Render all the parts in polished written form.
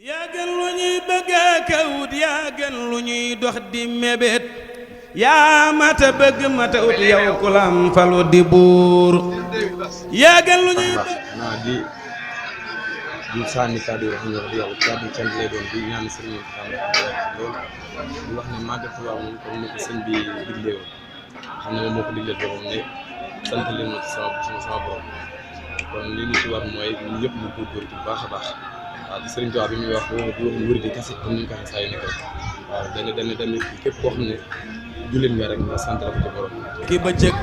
yaa gën lu ñuy bëgg ka wut yaa gën lu ñuy dox di mébét yaa mata bëgg mata ut yow ku lam falu di buur yaa gën lu ñuy naa di sànni kàddu yoo xam ne wax dëgg yàlla kàddu cant lay doon di ñaan sëriñ loolu di wax ne màggal Tuubaa moom comme ni ko sëñ bi diglee woon xam ne moom moo ko digleel boppam ne sant leen ma ci sama borom kon li ñu ci war mooy ñun ñëpp ñu góorgóorlu bu baax a baax waaw di sëriñ Tuubaa bi muy wax du wax wér di kese comme ni ñu ko waxee saa yu nekk rek waaw dañu képp koo xam ne jullit nga rek nga sant ko borom ki bëccëg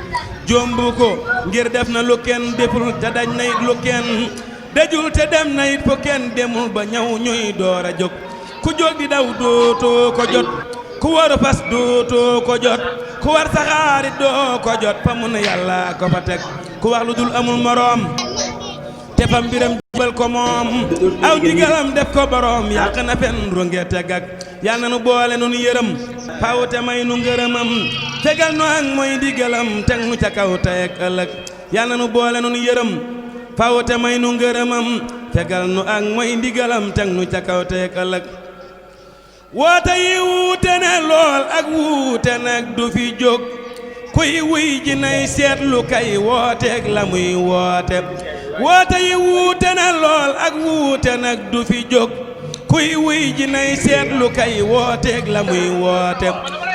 jomb ko ngir def na lu kenn deful te daj na it lu kenn dajul te dem na it fu kenn demul ba ñëw ñuy door a jóg ku jóg di daw dootoo ko jot ku war fas dootoo ko jot ku war saxaari doo ko jot fa mun yàlla ko fa teg ku wax lu dul amul moroom te fa mbiram jubal ko moom aw digalam def ko boroom yàq na fen ronge teg ak yal na nu boole nun yërëm faw te may nu ngërëmam tegal nu ak mooy digalam teg nu ca kaw tey ak ëllëg yal na nu boole nun yërëm faw te may nu ngërëmam tegal nu ak mooy ndigalam teg nu ca kaw tey ak ëllëg woote yi wuute na lool ak wuute nag du fi jóg kuy wuy ji nay seetlu kay wooteeg la muy woote woote yi wuute na lool ak wuute nag du fi jóg kuy wuy ji nay seetlu kay wooteeg la muy woote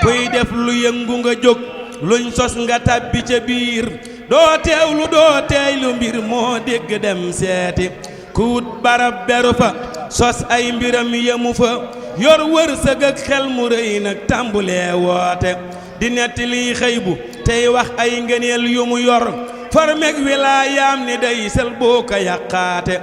kuy def lu yëngu nga jóg luñ sos nga tàbbi ca biir doo teewlu doo teeylu mbir moo dégg dem seeti ku wut barab beru fa sos ay mbiram yemu fa yor wërsëg ak xel mu rëy nag tàmbulee woote di netti liy xëy bu tey wax ay ngëneel yu mu yor formeg wilaayaam ni day sel boo ko yàqaate